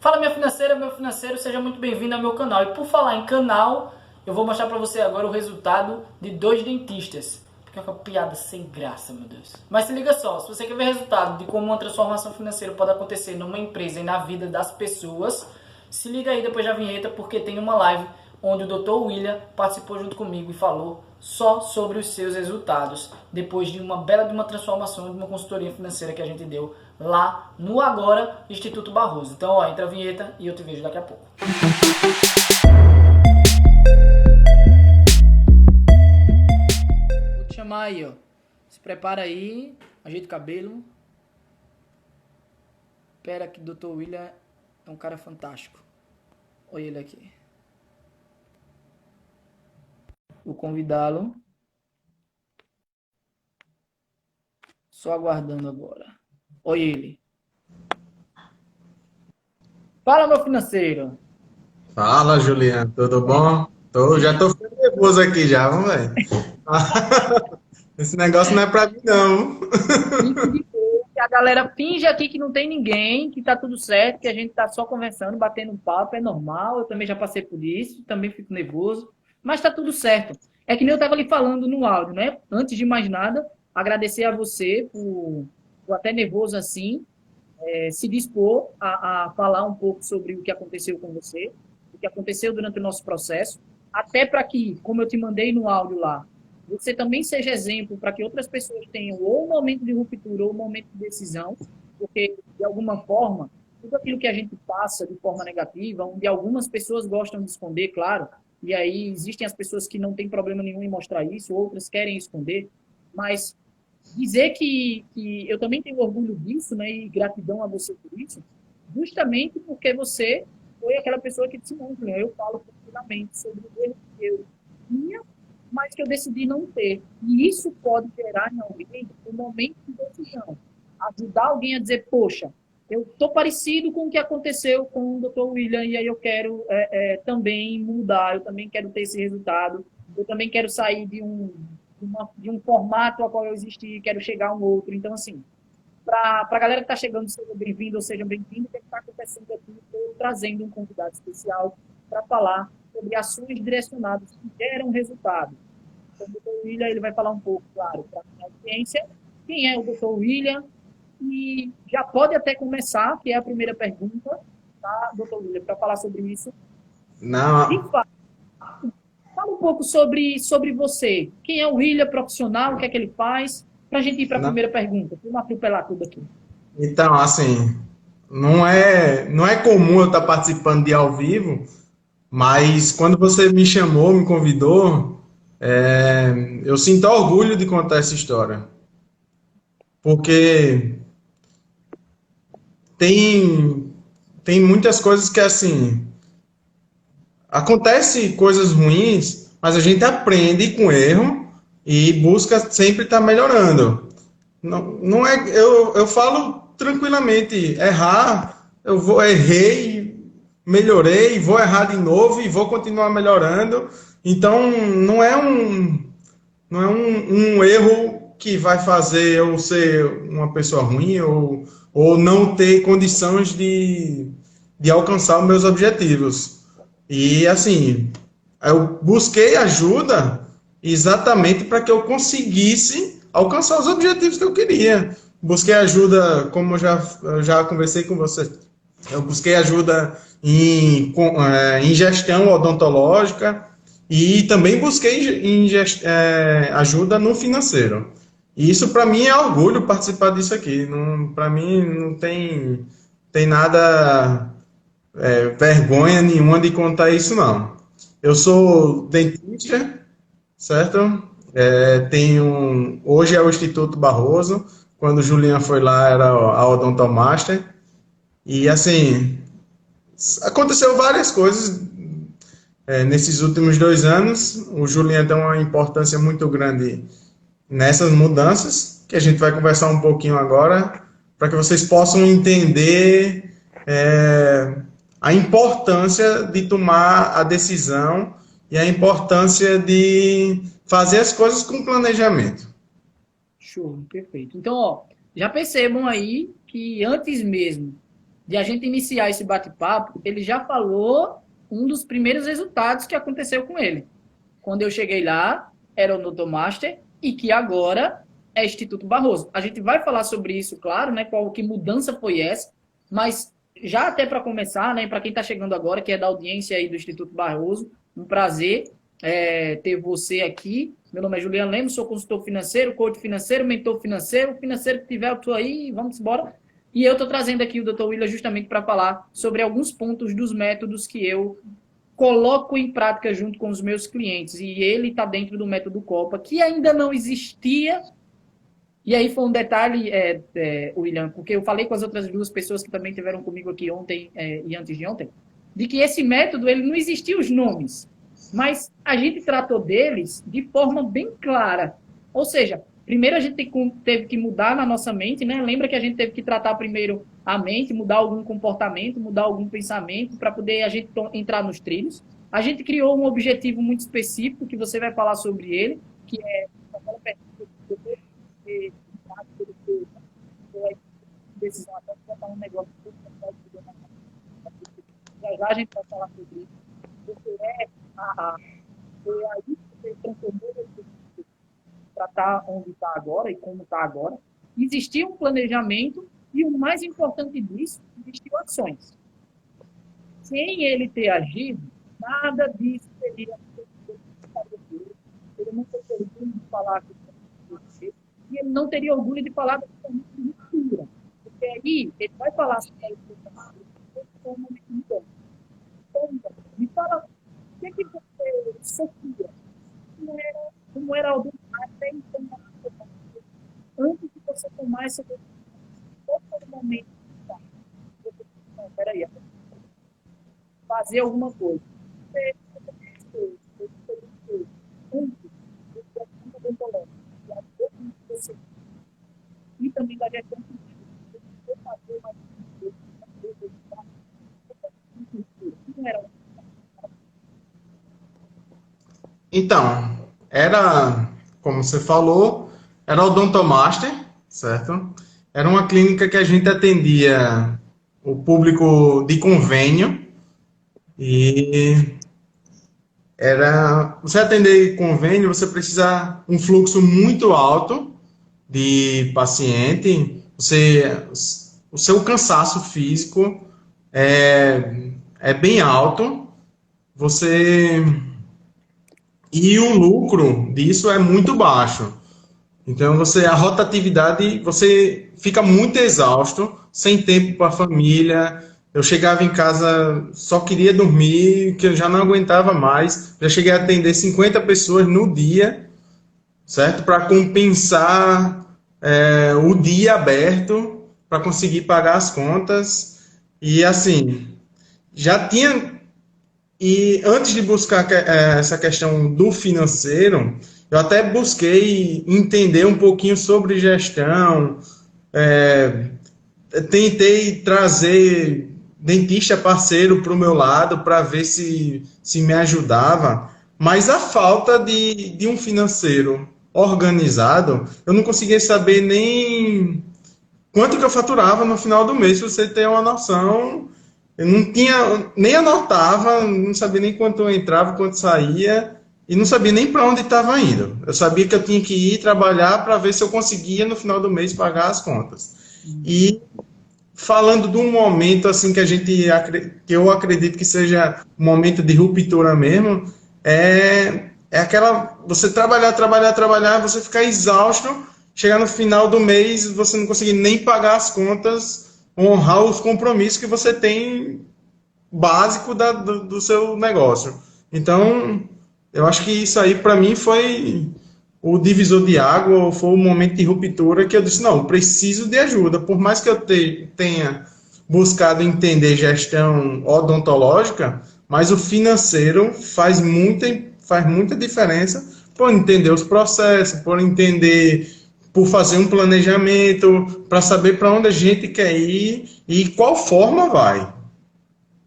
Fala minha financeira, meu financeiro, seja muito bem-vindo ao meu canal. E por falar em canal, eu vou mostrar pra você agora o resultado de 2 dentistas. Porque é uma piada sem graça, meu Deus. Mas se liga só, se você quer ver resultado de como uma transformação financeira pode acontecer numa empresa e na vida das pessoas, se liga aí depois da vinheta, porque tem uma live onde o Dr. William participou junto comigo e falou só sobre os seus resultados, depois de uma bela de uma transformação de uma consultoria financeira que a gente deu lá no Agora Instituto Barroso. Então, ó, entra a vinheta e eu te vejo daqui a pouco. Vou te chamar aí, ó. Se prepara aí, ajeita o cabelo. Espera que o Dr. William é um cara fantástico. Olha ele aqui. Vou convidá-lo. Só aguardando agora. Olha ele. Fala, meu financeiro. Fala, Juliano, tudo bom? Já tô ficando nervoso aqui já, vamos ver. Esse negócio não é pra mim, não. A galera finge aqui que não tem ninguém, que tá tudo certo, que a gente tá só conversando, batendo um papo, é normal. Eu também já passei por isso, também fico nervoso, mas tá tudo certo. É que nem eu tava ali falando no áudio, né? Antes de mais nada, agradecer a você por até nervoso assim, se dispor a falar um pouco sobre o que aconteceu com você, o que aconteceu durante o nosso processo, até para que, como eu te mandei no áudio lá, você também seja exemplo para que outras pessoas tenham ou um momento de ruptura ou um momento de decisão, porque, de alguma forma, tudo aquilo que a gente passa de forma negativa, onde algumas pessoas gostam de esconder, claro, e aí existem as pessoas que não têm problema nenhum em mostrar isso, outras querem esconder, mas dizer que eu também tenho orgulho disso, né, e gratidão a você por isso, justamente porque você foi aquela pessoa que disse, não, eu falo tranquilamente sobre o erro que eu tinha, mas que eu decidi não ter. E isso pode gerar em alguém um momento de decisão. Ajudar alguém a dizer, poxa, eu estou parecido com o que aconteceu com o Dr. William, e aí eu quero também mudar, eu também quero ter esse resultado, eu também quero sair de um formato a qual eu existi, quero chegar a um outro. Então, assim, para a galera que está chegando, seja bem-vindo ou seja bem-vindo, o que está acontecendo aqui, estou trazendo um convidado especial para falar sobre ações direcionadas que geram resultado. Então, o Dr. William ele vai falar um pouco, claro, para a minha audiência, quem é o Dr. William, e já pode até começar, que é a primeira pergunta, tá, Dr. William, para falar sobre isso. De Não, fato, fala um pouco sobre você. Quem é o William profissional, o que é que ele faz? Para a gente ir para a não. primeira pergunta. Vamos atropelar tudo aqui. Então, assim, não é comum eu estar participando de ao vivo, mas quando você me chamou, me convidou, eu sinto orgulho de contar essa história, porque tem, tem muitas coisas que, assim, acontece coisas ruins, mas a gente aprende com erro e busca sempre estar melhorando. Não é, eu falo tranquilamente, errar, errei, melhorei, vou errar de novo e vou continuar melhorando. Então, não é um erro que vai fazer eu ser uma pessoa ruim ou não ter condições de alcançar os meus objetivos. E assim, eu busquei ajuda exatamente para que eu conseguisse alcançar os objetivos que eu queria. Busquei ajuda, como eu já conversei com você, eu busquei ajuda em gestão odontológica e também busquei ajuda no financeiro. E isso para mim é orgulho participar disso aqui. Para mim não tem nada vergonha nenhuma de contar isso, não. Eu sou dentista, certo? Hoje é o Instituto Barroso. Quando o Julian foi lá, era a Odontomaster. E assim, aconteceu várias coisas nesses últimos 2 anos. O Julian tem uma importância muito grande nessas mudanças, que a gente vai conversar um pouquinho agora, para que vocês possam entender a importância de tomar a decisão e a importância de fazer as coisas com planejamento. Show, perfeito. Então, ó, já percebam aí que antes mesmo de a gente iniciar esse bate-papo, ele já falou um dos primeiros resultados que aconteceu com ele. Quando eu cheguei lá, era o Doutor Master, e que agora é Instituto Barroso. A gente vai falar sobre isso, claro, né? Qual que mudança foi essa, mas já até para começar, né? Para quem está chegando agora, que é da audiência aí do Instituto Barroso, um prazer ter você aqui. Meu nome é Juliano Lemos, sou consultor financeiro, coach financeiro, mentor financeiro. O financeiro que tiver, eu estou aí, vamos embora. E eu estou trazendo aqui o Dr. William justamente para falar sobre alguns pontos dos métodos que eu coloco em prática junto com os meus clientes. E ele está dentro do método Copa, que ainda não existia. E aí foi um detalhe, William, porque eu falei com as outras duas pessoas que também tiveram comigo aqui ontem e antes de ontem, de que esse método, ele não existia os nomes, mas a gente tratou deles de forma bem clara. Ou seja, primeiro a gente teve que mudar na nossa mente, né? Lembra que a gente teve que tratar primeiro a mente, mudar algum comportamento, mudar algum pensamento, para poder a gente entrar nos trilhos. A gente criou um objetivo muito específico, que você vai falar sobre ele, que é aquela pergunta que decisão até botar um negócio já a gente vai falar sobre isso. Você foi aí que você transformou para estar onde está agora e como está agora. Existia um planejamento e o mais importante disso, existiam ações. Sem ele ter agido, nada disso teria acontecido. Ele não teria orgulho de falar com você e ele não teria orgulho de falar da sua ruptura. Porque aí ele vai falar sobre a ruptura com um momento de mudança. Então, me fala, o que você sofria? Como era algo até então, antes de você tomar essa decisão? Qual foi o momento que você não, peraí, fazer alguma coisa? Você e também da gestão que você fazer mais não era. Então, era, como você falou, era o Odontomaster, certo? Era uma clínica que a gente atendia o público de convênio e você atender convênio, você precisa um fluxo muito alto de paciente, o seu cansaço físico é bem alto, você e o lucro disso é muito baixo. Então a rotatividade, você fica muito exausto, sem tempo para a família. Eu chegava em casa, só queria dormir, que eu já não aguentava mais. Já cheguei a atender 50 pessoas no dia, certo? Para compensar o dia aberto, para conseguir pagar as contas. E assim, já tinha. E antes de buscar essa questão do financeiro, eu até busquei entender um pouquinho sobre gestão, tentei trazer dentista parceiro para o meu lado para ver se me ajudava, mas a falta de um financeiro organizado, eu não conseguia saber nem quanto que eu faturava no final do mês, se você ter uma noção. Eu não tinha, nem anotava, não sabia nem quanto eu entrava, quanto saía, e não sabia nem para onde estava indo. Eu sabia que eu tinha que ir trabalhar para ver se eu conseguia no final do mês pagar as contas. E falando de um momento assim que eu acredito que seja um momento de ruptura mesmo, é aquela, você trabalhar, você ficar exausto, chegar no final do mês, você não conseguir nem pagar as contas, honrar os compromissos que você tem básico do seu negócio. Então, eu acho que isso aí, para mim, foi o divisor de água, foi o momento de ruptura que eu disse, não, eu preciso de ajuda. Por mais que eu tenha buscado entender gestão odontológica, mas o financeiro faz muita diferença por entender os processos, por fazer um planejamento, para saber para onde a gente quer ir e qual forma vai.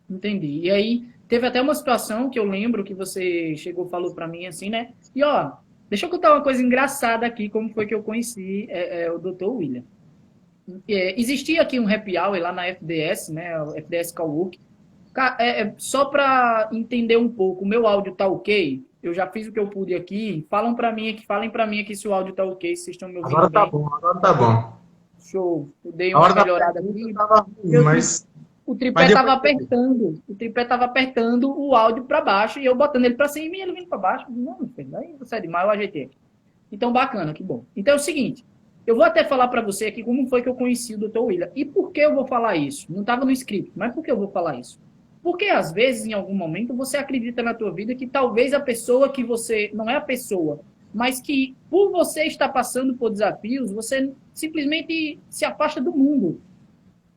Entendi. E aí, teve até uma situação que eu lembro que você chegou e falou para mim assim, né? E ó, deixa eu contar uma coisa engraçada aqui, como foi que eu conheci o Dr. William. existia aqui um happy hour lá na FDS, né, o FDS Cowork. Só para entender um pouco, o meu áudio tá ok? Eu já fiz o que eu pude aqui. Falem para mim aqui se o áudio tá ok, se vocês estão me ouvindo Agora tá bem. bom, agora tá bom. Show. Eu dei A uma hora da melhorada pergunta aqui. tava ruim, Eu, o mas tripé deu tava pra entender. apertando. O tripé tava apertando o áudio para baixo e eu botando ele para cima e ele vindo para baixo. Não, filho, aí você é demais, eu ajeitei. Então, bacana, que bom. Então é o seguinte, eu vou até falar para você aqui como foi que eu conheci o Dr. William. E por que eu vou falar isso? Não estava no script, mas por que eu vou falar isso? Porque às vezes, em algum momento, você acredita na tua vida que talvez a pessoa que você... Não é a pessoa, mas que por você estar passando por desafios, você simplesmente se afasta do mundo.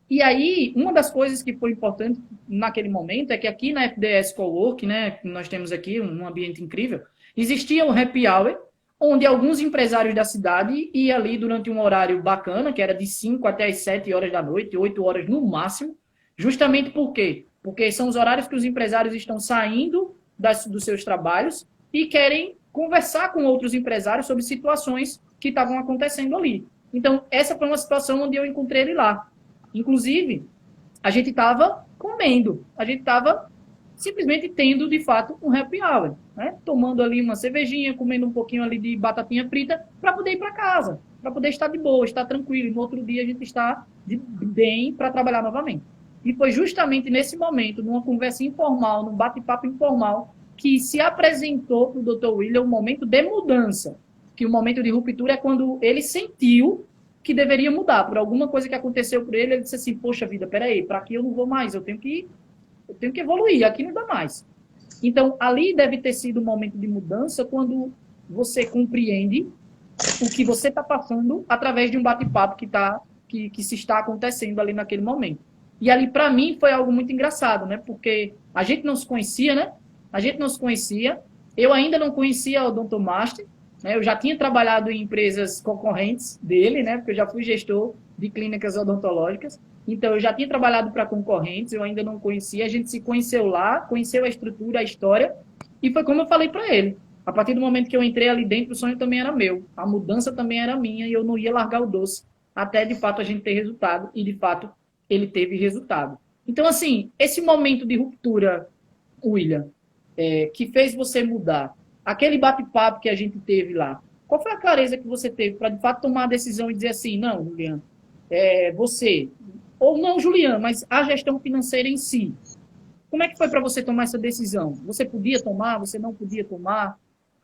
E aí, uma das coisas que foi importante naquele momento é que aqui na FDS Cowork, né, nós temos aqui um ambiente incrível, existia um happy hour, onde alguns empresários da cidade iam ali durante um horário bacana, que era de 5 até as 7 horas da noite, 8 horas no máximo, justamente por quê? Porque são os horários que os empresários estão saindo dos seus trabalhos e querem conversar com outros empresários sobre situações que estavam acontecendo ali. Então, essa foi uma situação onde eu encontrei ele lá. Inclusive, a gente estava comendo, a gente estava simplesmente tendo, de fato, um happy hour, né? Tomando ali uma cervejinha, comendo um pouquinho ali de batatinha frita, para poder ir para casa, para poder estar de boa, estar tranquilo, e no outro dia a gente está bem para trabalhar novamente. E foi justamente nesse momento, numa conversa informal, num bate-papo informal, que se apresentou para o Dr. William um momento de mudança, que o momento de ruptura é quando ele sentiu que deveria mudar, por alguma coisa que aconteceu por ele, ele disse assim, poxa vida, peraí, para aqui eu não vou mais, eu tenho que evoluir, aqui não dá mais. Então, ali deve ter sido um momento de mudança quando você compreende o que você está passando através de um bate-papo que se está acontecendo ali naquele momento. E ali, para mim, foi algo muito engraçado, né? Porque a gente não se conhecia, né? A gente não se conhecia. Eu ainda não conhecia o Dr. Master, né? Eu já tinha trabalhado em empresas concorrentes dele, né? Porque eu já fui gestor de clínicas odontológicas. Então, eu já tinha trabalhado para concorrentes, eu ainda não conhecia. A gente se conheceu lá, conheceu a estrutura, a história. E foi como eu falei para ele. A partir do momento que eu entrei ali dentro, o sonho também era meu. A mudança também era minha e eu não ia largar o doce até, de fato, a gente ter resultado. E, de fato, ele teve resultado. Então, assim, esse momento de ruptura, William, que fez você mudar, aquele bate-papo que a gente teve lá, qual foi a clareza que você teve para, de fato, tomar a decisão e dizer assim, não, Juliano, você, ou não, Juliano, mas a gestão financeira em si, como é que foi para você tomar essa decisão? Você podia tomar, você não podia tomar?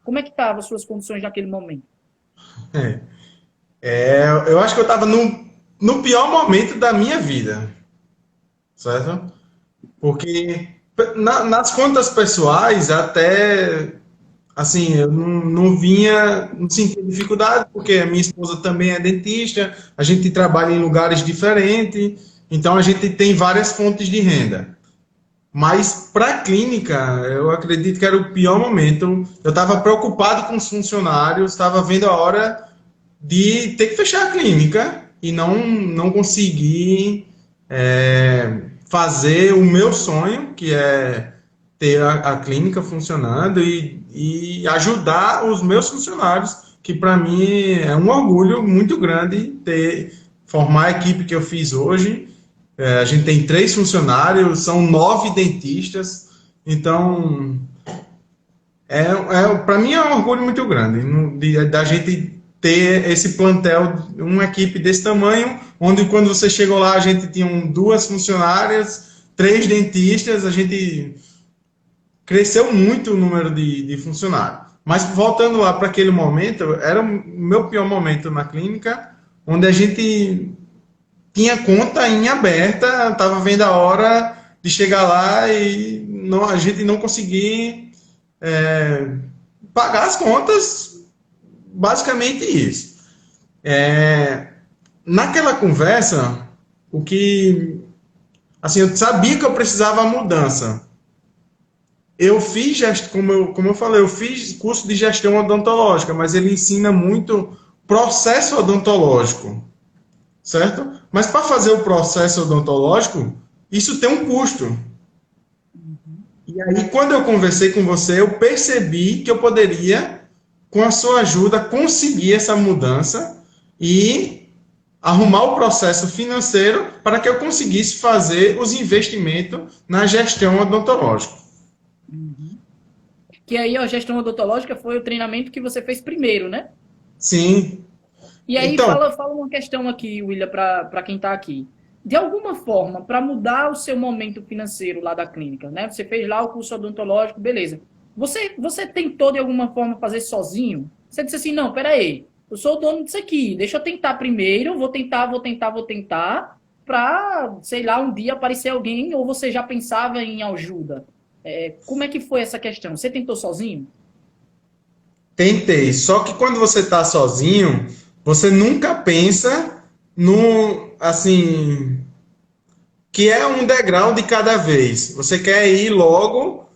Como é que estavam as suas condições naquele momento? Eu acho que eu estava no pior momento da minha vida, certo? Porque nas contas pessoais, até, assim, eu não vinha, não sentia dificuldade, porque a minha esposa também é dentista, a gente trabalha em lugares diferentes, então a gente tem várias fontes de renda. Mas para a clínica, eu acredito que era o pior momento. Eu estava preocupado com os funcionários, estava vendo a hora de ter que fechar a clínica e não conseguir fazer o meu sonho, que é ter a clínica funcionando e ajudar os meus funcionários, que para mim é um orgulho muito grande formar a equipe que eu fiz hoje. A gente tem 3 funcionários, são 9 dentistas, então para mim é um orgulho muito grande da gente ter esse plantel, uma equipe desse tamanho, onde quando você chegou lá a gente tinha 2 funcionárias, 3 dentistas, a gente cresceu muito o número de funcionários. Mas voltando lá para aquele momento, era o meu pior momento na clínica, onde a gente tinha conta em aberta, estava vendo a hora de chegar lá e a gente não conseguir pagar as contas, basicamente isso. Naquela conversa, assim, eu sabia que eu precisava mudança. Eu fiz, como eu falei, eu fiz curso de gestão odontológica, mas ele ensina muito processo odontológico, certo? Mas para fazer o processo odontológico, isso tem um custo. E aí, quando eu conversei com você, eu percebi que eu poderia, com a sua ajuda, conseguir essa mudança e arrumar o processo financeiro para que eu conseguisse fazer os investimentos na gestão odontológica. Que aí a gestão odontológica foi o treinamento que você fez primeiro, né? Sim. E aí Então, fala uma questão aqui, William, para quem está aqui. De alguma forma, para mudar o seu momento financeiro lá da clínica, né? Você fez lá o curso odontológico, beleza. Você tentou de alguma forma fazer sozinho? Você disse assim, não, peraí, eu sou o dono disso aqui, deixa eu tentar primeiro, vou tentar, para, sei lá, um dia aparecer alguém, ou você já pensava em ajuda? Como é que foi essa questão? Você tentou sozinho? tentei. Só que quando você está sozinho, você nunca pensa no, assim, que é um degrau de cada vez. Você quer ir logo,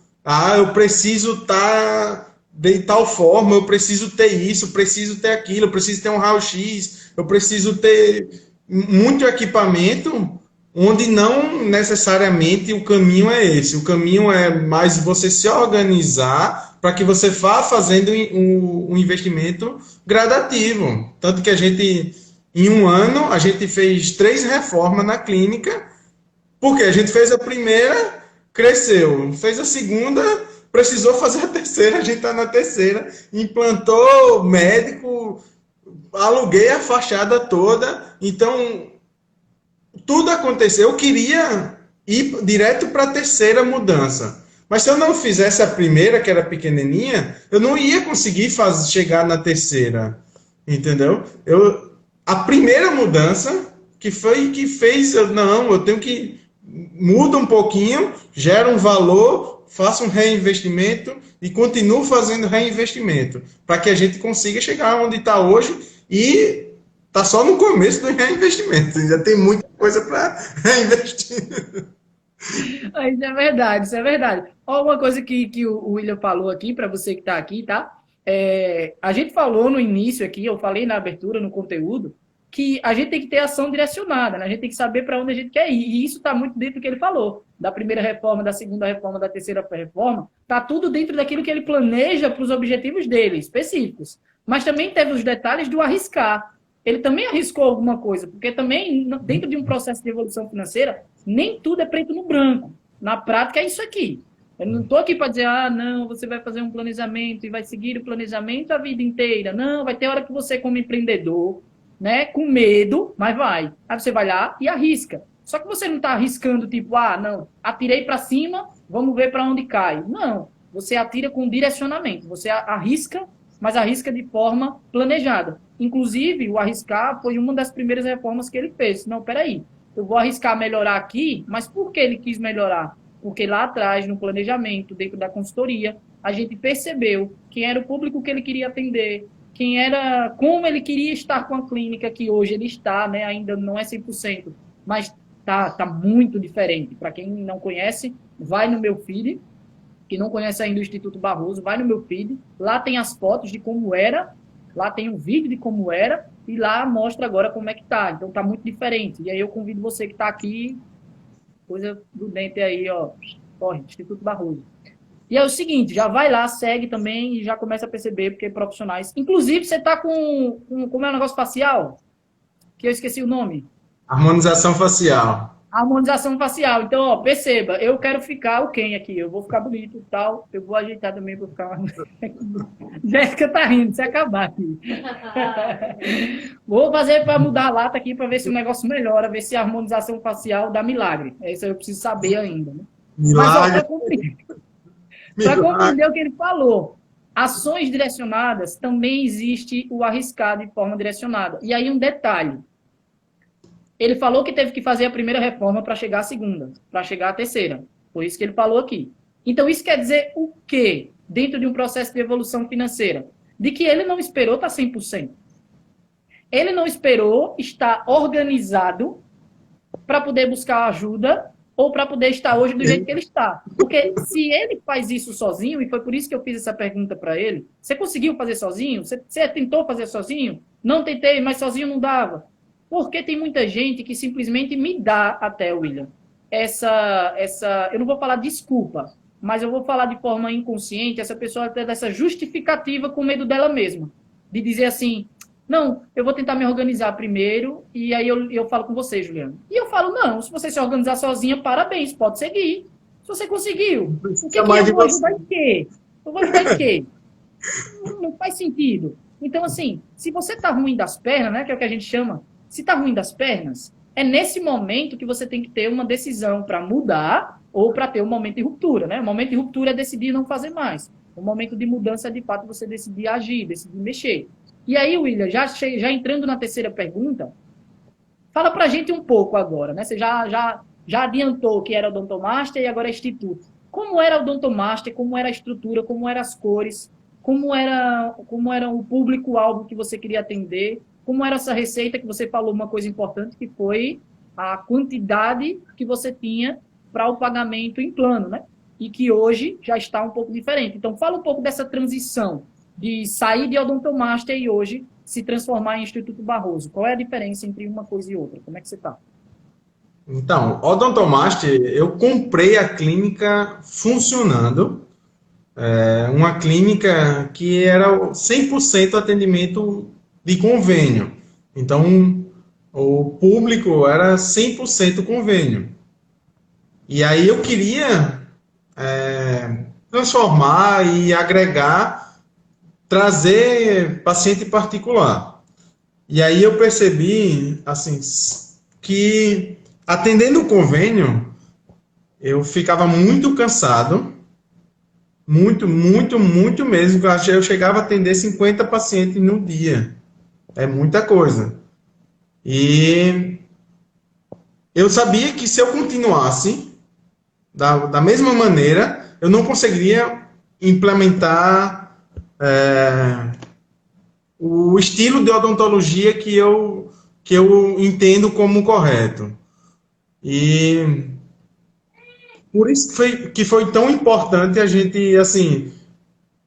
eu preciso estar de tal forma, eu preciso ter isso, eu preciso ter aquilo, eu preciso ter um raio-x, eu preciso ter muito equipamento, onde não necessariamente o caminho é esse. O caminho é mais você se organizar para que você vá fazendo um investimento gradativo. Tanto que a gente, em um ano, a gente fez 3 reformas na clínica, porque a gente fez a primeira, cresceu, fez a segunda, precisou fazer a terceira, a gente está na terceira, implantou médico, aluguei a fachada toda, então tudo aconteceu. Eu queria ir direto para a terceira mudança. Mas se eu não fizesse a primeira, que era pequenininha, eu não ia conseguir chegar na terceira. Entendeu? A primeira mudança que foi que fez, eu tenho que muda um pouquinho, gera um valor, faça um reinvestimento e continuo fazendo reinvestimento para que a gente consiga chegar onde está hoje e tá só no começo do reinvestimento. Já tem muita coisa para reinvestir. Isso é verdade, isso é verdade. Ó, uma coisa que o William falou aqui, para você que está aqui, tá? A gente falou no início aqui, eu falei na abertura, no conteúdo, que a gente tem que ter ação direcionada, né? A gente tem que saber para onde a gente quer ir. E isso está muito dentro do que ele falou. Da primeira reforma, da segunda reforma, da terceira reforma. Está tudo dentro daquilo que ele planeja para os objetivos dele, específicos. Mas também teve os detalhes do arriscar. Ele também arriscou alguma coisa, porque também, dentro de um processo de evolução financeira, nem tudo é preto no branco. Na prática, é isso aqui. Eu não estou aqui para dizer, não, você vai fazer um planejamento e vai seguir o planejamento a vida inteira. Não, vai ter hora que você, como empreendedor, né, com medo, mas vai. Aí você vai lá e arrisca. Só que você não está arriscando, tipo, não, atirei para cima, vamos ver para onde cai. Não, você atira com direcionamento. Você arrisca, mas arrisca de forma planejada. Inclusive, o arriscar foi uma das primeiras reformas que ele fez. Não, peraí, eu vou arriscar melhorar aqui, mas por que ele quis melhorar? Porque lá atrás, no planejamento, dentro da consultoria, a gente percebeu quem era o público que ele queria atender, quem era, como ele queria estar com a clínica, que hoje ele está, né? Ainda não é 100%, mas tá muito diferente. Para quem não conhece, vai no meu feed, que não conhece ainda o Instituto Barroso, vai no meu feed, lá tem as fotos de como era, lá tem um vídeo de como era, e lá mostra agora como é que tá. Então tá muito diferente. E aí eu convido você que está aqui, coisa do dente aí, ó, corre, Instituto Barroso. E é o seguinte, já vai lá, segue também e já começa a perceber, porque profissionais... Inclusive, você tá como é o negócio facial? Que eu esqueci o nome. Harmonização facial. Harmonização facial. Então, ó, perceba, eu quero ficar o Ken aqui, eu vou ficar bonito e tal, eu vou ajeitar também para ficar... Jéssica tá rindo, se acabar aqui. Vou fazer para mudar a lata aqui, para ver se o negócio melhora, ver se a harmonização facial dá milagre. Isso eu preciso saber ainda, né? Milagre. Mas, ó, para compreender o que ele falou, ações direcionadas, também existe o arriscar de forma direcionada. E aí um detalhe, ele falou que teve que fazer a primeira reforma para chegar à segunda, para chegar à terceira. Foi isso que ele falou aqui. Então isso quer dizer o quê? Dentro de um processo de evolução financeira? De que ele não esperou estar 100%. Ele não esperou estar organizado para poder buscar ajuda ou para poder estar hoje do jeito que ele está. Porque se ele faz isso sozinho, e foi por isso que eu fiz essa pergunta para ele, você conseguiu fazer sozinho? Você tentou fazer sozinho? Não tentei, mas sozinho não dava. Porque tem muita gente que simplesmente me dá até, William, eu não vou falar desculpa, mas eu vou falar de forma inconsciente, essa pessoa até dessa justificativa com medo dela mesma. De dizer assim, Não, eu vou tentar me organizar primeiro e aí eu falo com você, Juliano. E eu falo, não, se você se organizar sozinha, parabéns, pode seguir. Se você conseguiu, Não o precisa que que mais eu de vou ajudar você. em quê? Eu vou ajudar em quê? Não faz sentido. Então, assim, se você tá ruim das pernas, né, que é o que a gente chama, se tá ruim das pernas, é nesse momento que você tem que ter uma decisão para mudar ou para ter um momento de ruptura, né? O momento de ruptura é decidir não fazer mais. O momento de mudança é, de fato, você decidir agir, decidir mexer. E aí, William, já entrando na terceira pergunta, fala pra gente um pouco agora, né? Você já adiantou que era odontomaster e agora é instituto. Como era o odontomaster, como era a estrutura, como eram as cores, como era o público-alvo que você queria atender, como era essa receita que você falou uma coisa importante, que foi a quantidade que você tinha para o pagamento em plano, né? E que hoje já está um pouco diferente. Então, fala um pouco dessa transição de sair de odontomaster e hoje se transformar em Instituto Barroso. Qual é a diferença entre uma coisa e outra? Como é que você está? Então, Odontomaster, eu comprei a clínica funcionando, uma clínica que era 100% atendimento de convênio. Então, o público era 100% convênio. E aí eu queria transformar e agregar, trazer paciente particular. E aí eu percebi, assim, que atendendo o convênio, eu ficava muito cansado, muito mesmo. Eu chegava a atender 50 pacientes no dia. É muita coisa. E eu sabia que se eu continuasse da mesma maneira, eu não conseguiria implementar o estilo de odontologia que eu entendo como correto. E por isso que foi tão importante a gente, assim,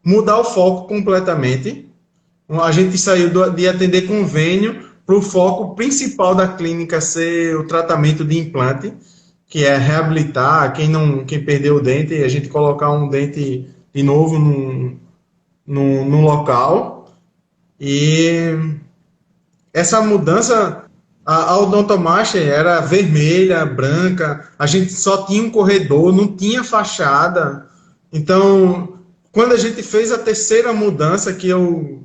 mudar o foco completamente. A gente saiu de atender convênio para o foco principal da clínica ser o tratamento de implante, que é reabilitar quem perdeu o dente, e a gente colocar um dente de novo no local. E essa mudança, a odontomaster era vermelha, branca, a gente só tinha um corredor, não tinha fachada. Então, quando a gente fez a terceira mudança, que eu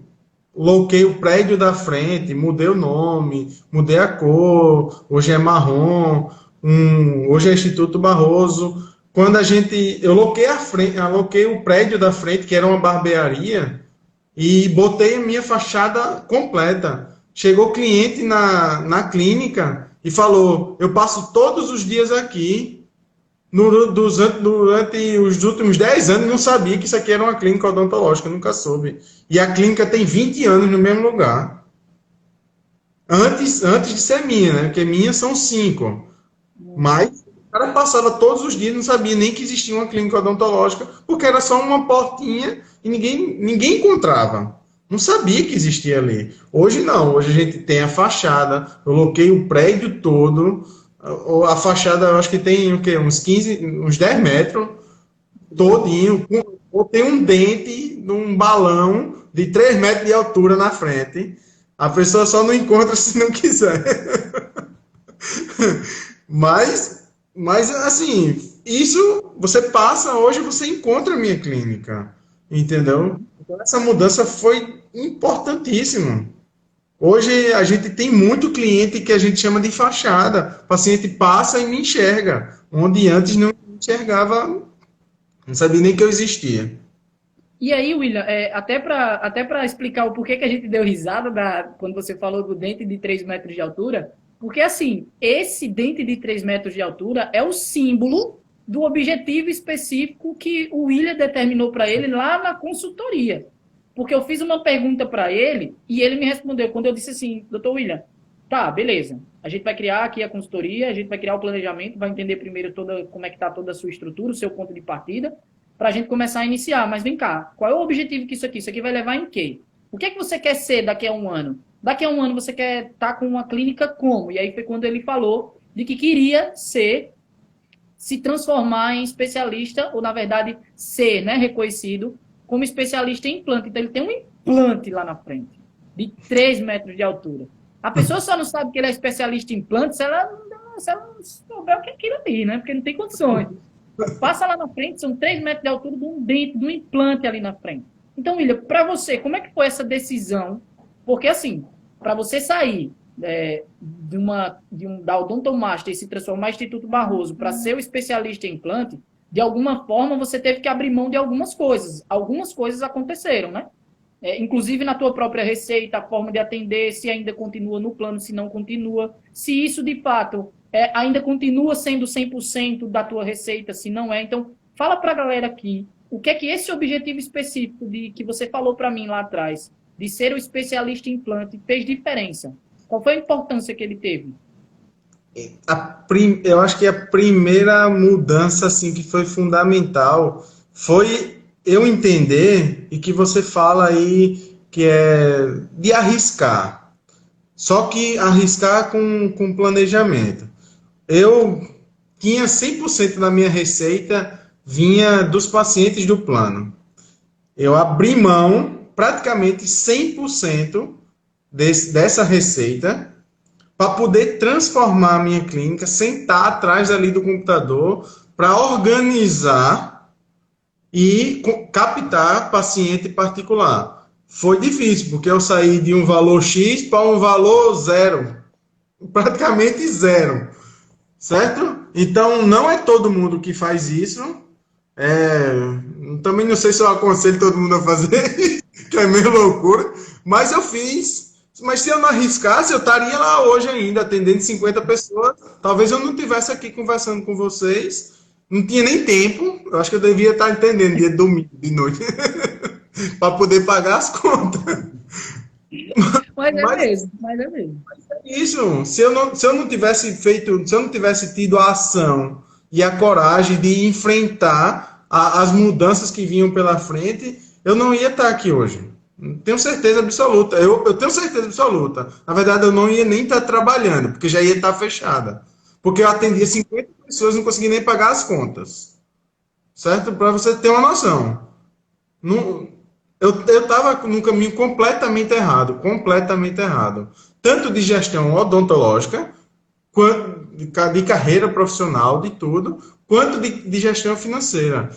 loquei o prédio da frente, mudei o nome, mudei a cor, hoje é marrom, hoje é Instituto Barroso. Quando eu loquei a frente, eu loquei o prédio da frente, que era uma barbearia, e botei a minha fachada completa. Chegou cliente na clínica e falou: eu passo todos os dias aqui. Durante os últimos 10 anos, não sabia que isso aqui era uma clínica odontológica, nunca soube. E a clínica tem 20 anos no mesmo lugar. Antes de ser minha, né? Porque minha são 5. Mas o cara passava todos os dias, não sabia nem que existia uma clínica odontológica, porque era só uma portinha e ninguém encontrava. Não sabia que existia ali. Hoje não, hoje a gente tem a fachada, eu loquei o prédio todo, a fachada eu acho que tem o quê? Uns 15, uns 10 metros, todinho, botei um dente num balão de 3 metros de altura na frente. A pessoa só não encontra se não quiser. Mas assim, isso você passa hoje, você encontra a minha clínica, entendeu? Então essa mudança foi importantíssima. Hoje a gente tem muito cliente que a gente chama de fachada. O paciente passa e me enxerga, onde antes não enxergava, não sabia nem que eu existia. E aí, William, até para explicar o porquê que a gente deu risada quando você falou do dente de 3 metros de altura, porque assim, esse dente de 3 metros de altura é o símbolo do objetivo específico que o William determinou para ele lá na consultoria. Porque eu fiz uma pergunta para ele e ele me respondeu quando eu disse assim: doutor William, tá, beleza, a gente vai criar aqui a consultoria, a gente vai criar o planejamento, vai entender primeiro como é que está toda a sua estrutura, o seu ponto de partida, para a gente começar a iniciar. Mas vem cá, qual é o objetivo que isso aqui vai levar em quê? O que é que você quer ser daqui a um ano? Daqui a um ano você quer estar com uma clínica como? E aí foi quando ele falou de que queria se transformar em especialista, ou na verdade ser, né, reconhecido como especialista em implante. Então ele tem um implante lá na frente. de 3 metros de altura. A pessoa só não sabe que ele é especialista em implantes se ela não souber o que é aquilo ali, né? Porque não tem condições. Passa lá na frente, são 3 metros de altura de um dente, de um implante ali na frente. Então, William, para você, como é que foi essa decisão? Porque, assim, para você sair da Odontomaster e se transformar em Instituto Barroso para ser o especialista em implante, de alguma forma você teve que abrir mão de algumas coisas. Algumas coisas aconteceram, né? Inclusive na tua própria receita, a forma de atender, se ainda continua no plano, se não continua. Se isso, de fato, ainda continua sendo 100% da tua receita, se não é. Então, fala para a galera aqui, o que é que esse objetivo específico que você falou para mim lá atrás, de ser o especialista em implante, fez diferença? Qual foi a importância que ele teve? Eu acho que a primeira mudança assim, que foi fundamental foi eu entender, e que você fala aí, que é de arriscar. Só que arriscar com planejamento. Eu tinha 100% da minha receita vinha dos pacientes do plano. Eu abri mão praticamente 100% dessa receita para poder transformar a minha clínica, sentar atrás ali do computador para organizar e captar paciente particular. Foi difícil, porque eu saí de um valor X para um valor zero, praticamente zero, certo? Então, não é todo mundo que faz isso. Também não sei se eu aconselho todo mundo a fazer, que é meio loucura, mas eu fiz. Mas se eu não arriscasse, eu estaria lá hoje ainda, atendendo 50 pessoas. Talvez eu não estivesse aqui conversando com vocês. Não tinha nem tempo. Eu acho que eu devia estar entendendo, dia de domingo, de noite, para poder pagar as contas. Mas é mesmo. Isso, se eu não tivesse feito, se eu não tivesse tido a ação e a coragem de enfrentar as mudanças que vinham pela frente, eu não ia estar aqui hoje. Tenho certeza absoluta. Eu tenho certeza absoluta. Na verdade, eu não ia nem estar trabalhando, porque já ia estar fechada. Porque eu atendia 50 pessoas e não conseguia nem pagar as contas. Certo? Para você ter uma noção. Eu estava num caminho completamente errado. Completamente errado. Tanto de gestão odontológica, quanto de carreira profissional, de tudo, quanto de gestão financeira.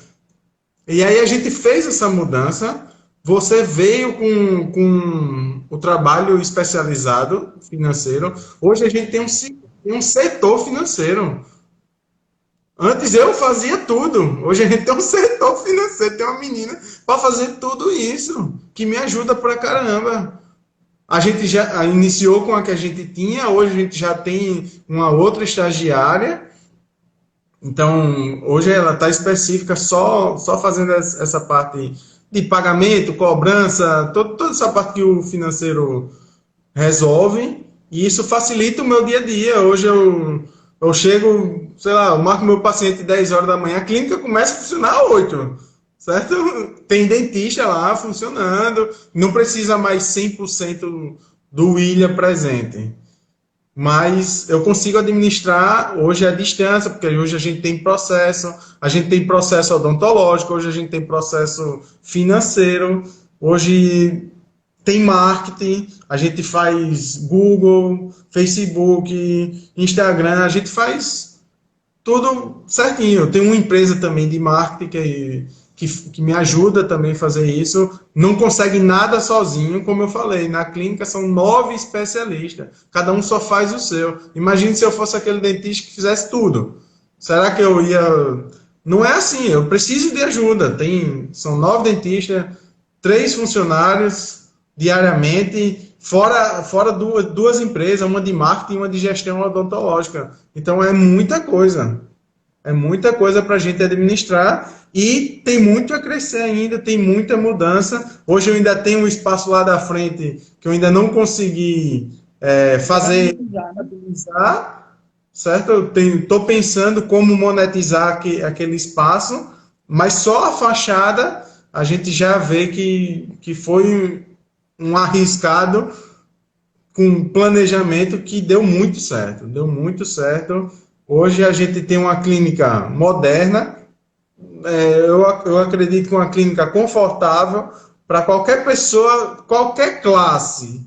E aí a gente fez essa mudança. Você veio com o trabalho especializado financeiro. Hoje a gente tem um setor financeiro. Antes eu fazia tudo. Hoje a gente tem um setor financeiro, tem uma menina para fazer tudo isso, que me ajuda pra caramba. A gente já iniciou com a que a gente tinha, hoje a gente já tem uma outra estagiária. Então, hoje ela está específica só fazendo essa parte de pagamento, cobrança, toda essa parte que o financeiro resolve, e isso facilita o meu dia a dia. Hoje eu chego, sei lá, eu marco meu paciente 10 horas da manhã, a clínica começa a funcionar às 8, certo? Tem dentista lá funcionando, não precisa mais 100% do William presente. Mas eu consigo administrar hoje à distância, porque hoje a gente tem processo odontológico, hoje a gente tem processo financeiro, hoje tem marketing, a gente faz Google, Facebook, Instagram, a gente faz tudo certinho. Eu tenho uma empresa também de marketing que me ajuda também a fazer isso. Não consegue nada sozinho, como eu falei. Na clínica são 9 especialistas. Cada um só faz o seu. Imagine se eu fosse aquele dentista que fizesse tudo. Será que eu ia... Não é assim, eu preciso de ajuda. São 9 dentistas, 3 funcionários diariamente, fora duas empresas, uma de marketing e uma de gestão odontológica. Então é muita coisa. É muita coisa para a gente administrar e tem muito a crescer ainda, tem muita mudança. Hoje eu ainda tenho um espaço lá da frente que eu ainda não consegui fazer, certo? Eu estou pensando como monetizar aquele espaço, mas só a fachada a gente já vê que foi um arriscado com planejamento que deu muito certo. Deu muito certo. Hoje a gente tem uma clínica moderna, eu acredito que uma clínica confortável para qualquer pessoa, qualquer classe,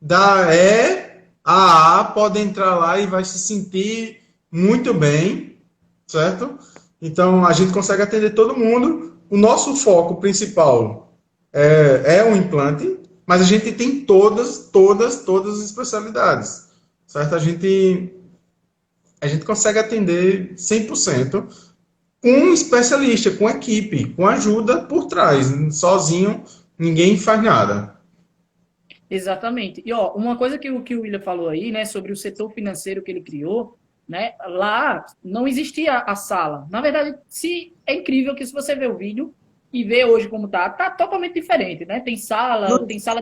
da E a pode entrar lá e vai se sentir muito bem, certo? Então, a gente consegue atender todo mundo. O nosso foco principal é o implante, mas a gente tem todas as especialidades, certo? A gente consegue atender 100% com um especialista, com equipe, com ajuda por trás. Sozinho, ninguém faz nada. Exatamente. E ó, uma coisa que o William falou aí, né, sobre o setor financeiro que ele criou, né, lá não existia a sala. Na verdade, se é incrível que se você vê o vídeo e vê hoje como tá totalmente diferente, né? Não Tem sala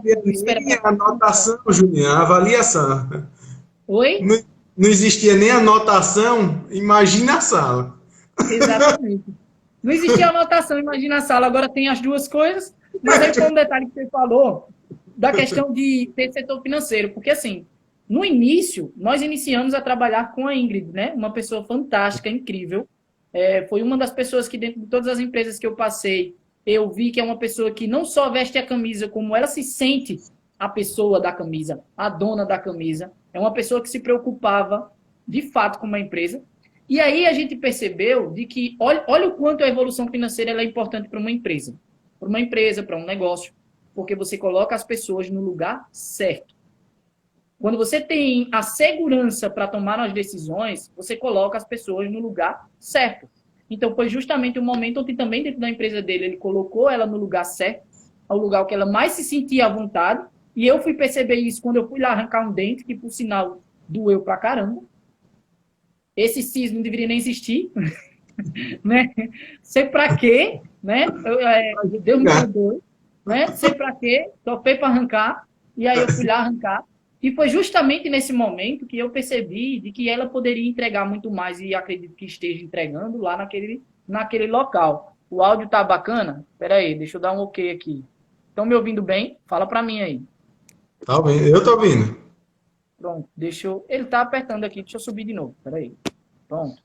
de existia espera nem para a anotação, Juliana, a avaliação. Oi? Não, não existia nem anotação, imagina a sala. Exatamente. Não existia anotação, imagina a sala, agora tem as duas coisas, mas aí foi um detalhe que você falou da questão de ter setor financeiro, porque assim, no início, nós iniciamos a trabalhar com a Ingrid, né? Uma pessoa fantástica, incrível. Foi uma das pessoas que, dentro de todas as empresas que eu passei, eu vi que é uma pessoa que não só veste a camisa, como ela se sente a pessoa da camisa, a dona da camisa. É uma pessoa que se preocupava, de fato, com uma empresa. E aí a gente percebeu de que, olha o quanto a evolução financeira é importante para uma empresa. Para uma empresa, para um negócio. Porque você coloca as pessoas no lugar certo. Quando você tem a segurança para tomar as decisões, você coloca as pessoas no lugar certo. Então, foi justamente o momento onde também dentro da empresa dele, ele colocou ela no lugar certo, ao lugar que ela mais se sentia à vontade. E eu fui perceber isso quando eu fui lá arrancar um dente, que por sinal doeu pra caramba. Esse cis não deveria nem existir, né? Sei pra quê, né? Deus me perdoe, né? Sei pra quê, só foi para arrancar. E aí eu fui lá arrancar. E foi justamente nesse momento que eu percebi de que ela poderia entregar muito mais, e acredito que esteja entregando lá naquele local. O áudio tá bacana? Espera aí, deixa eu dar um ok aqui. Estão me ouvindo bem? Fala para mim aí. Tá ouvindo? Eu tô ouvindo. Pronto, deixa eu... Ele tá apertando aqui, deixa eu subir de novo. Espera aí. Pronto.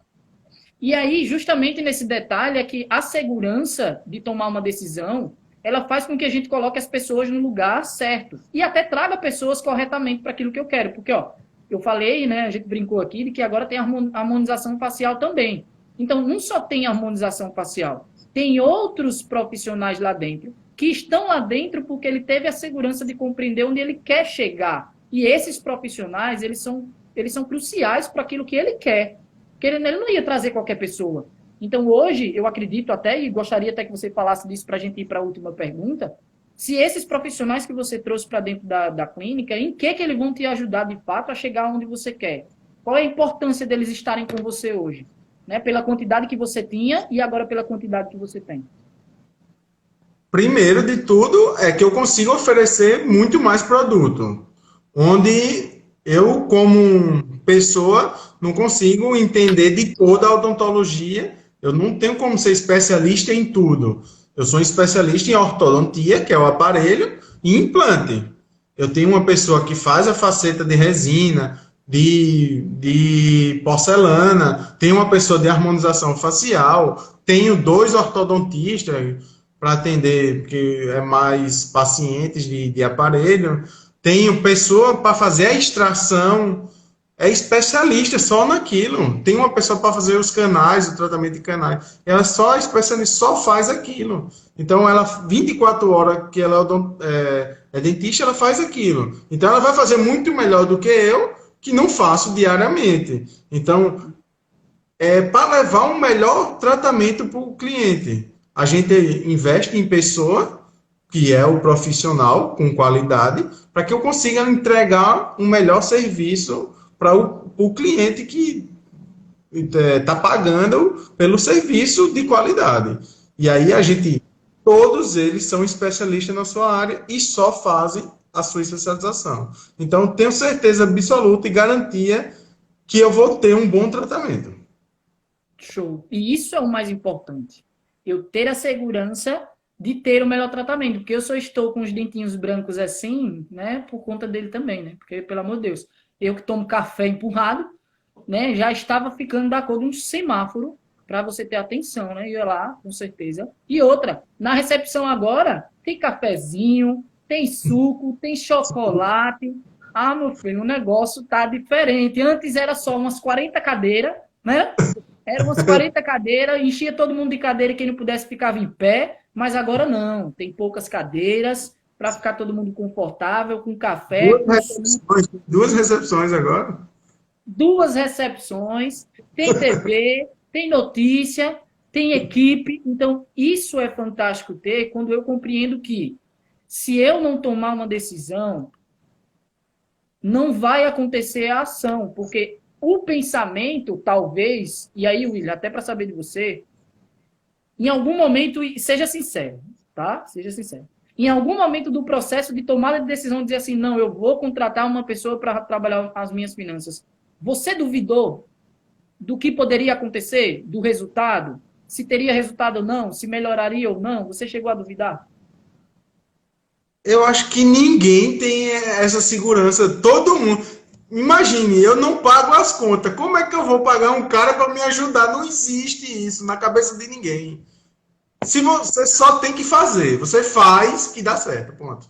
E aí, justamente nesse detalhe, é que a segurança de tomar uma decisão, ela faz com que a gente coloque as pessoas no lugar certo. E até traga pessoas corretamente para aquilo que eu quero. Porque, ó, eu falei, né, a gente brincou aqui, de que agora tem harmonização facial também. Então, não só tem harmonização facial, tem outros profissionais lá dentro, que estão lá dentro porque ele teve a segurança de compreender onde ele quer chegar. E esses profissionais, eles são cruciais para aquilo que ele quer. Porque ele não ia trazer qualquer pessoa. Então, hoje, eu acredito até, e gostaria até que você falasse disso para a gente ir para a última pergunta, se esses profissionais que você trouxe para dentro da clínica, em que eles vão te ajudar, de fato, a chegar onde você quer? Qual é a importância deles estarem com você hoje? Né? Pela quantidade que você tinha e agora pela quantidade que você tem. Primeiro de tudo é que eu consigo oferecer muito mais produto, onde eu, como pessoa, não consigo entender de toda a odontologia. Eu não tenho como ser especialista em tudo. Eu sou um especialista em ortodontia, que é o aparelho, e implante. Eu tenho uma pessoa que faz a faceta de resina, de porcelana, tenho uma pessoa de harmonização facial, tenho dois ortodontistas para atender, que é mais pacientes de aparelho. Tenho pessoa para fazer a extração, é especialista só naquilo. Tem uma pessoa para fazer os canais, o tratamento de canais. Ela só é especialista, só faz aquilo. Então, ela, 24 horas que ela é dentista, ela faz aquilo. Então, ela vai fazer muito melhor do que eu, que não faço diariamente. Então, é para levar um melhor tratamento para o cliente. A gente investe em pessoa, que é o profissional com qualidade, para que eu consiga entregar um melhor serviço para o cliente que está pagando pelo serviço de qualidade. E aí todos eles são especialistas na sua área e só fazem a sua especialização. Então, tenho certeza absoluta e garantia que eu vou ter um bom tratamento. Show. E isso é o mais importante. Eu ter a segurança de ter o melhor tratamento. Porque eu só estou com os dentinhos brancos assim, né? Por conta dele também, né? Porque, pelo amor de Deus, eu que tomo café empurrado, né? Já estava ficando da cor de um semáforo para você ter atenção, né? Ia lá, com certeza. E outra, na recepção agora, tem cafezinho, tem suco, tem chocolate. Ah, meu filho, o negócio tá diferente. Antes era só umas 40 cadeiras, né? Eram umas 40 cadeiras, enchia todo mundo de cadeira e quem não pudesse ficava em pé, mas agora não. Tem poucas cadeiras para ficar todo mundo confortável, com café, com suco, Duas recepções agora. duas recepções, tem TV, tem notícia, tem equipe. Então, isso é fantástico ter quando eu compreendo que se eu não tomar uma decisão, não vai acontecer a ação, porque o pensamento, talvez, e aí, William, até para saber de você, em algum momento, e seja sincero, tá? Seja sincero. Em algum momento do processo de tomada de decisão, dizer assim, não, eu vou contratar uma pessoa para trabalhar as minhas finanças. Você duvidou do que poderia acontecer, do resultado? Se teria resultado ou não? Se melhoraria ou não? Você chegou a duvidar? Eu acho que ninguém tem essa segurança. Todo mundo. Imagine, eu não pago as contas. Como é que eu vou pagar um cara para me ajudar? Não existe isso na cabeça de ninguém. Se você só tem que fazer, você faz que dá certo, ponto.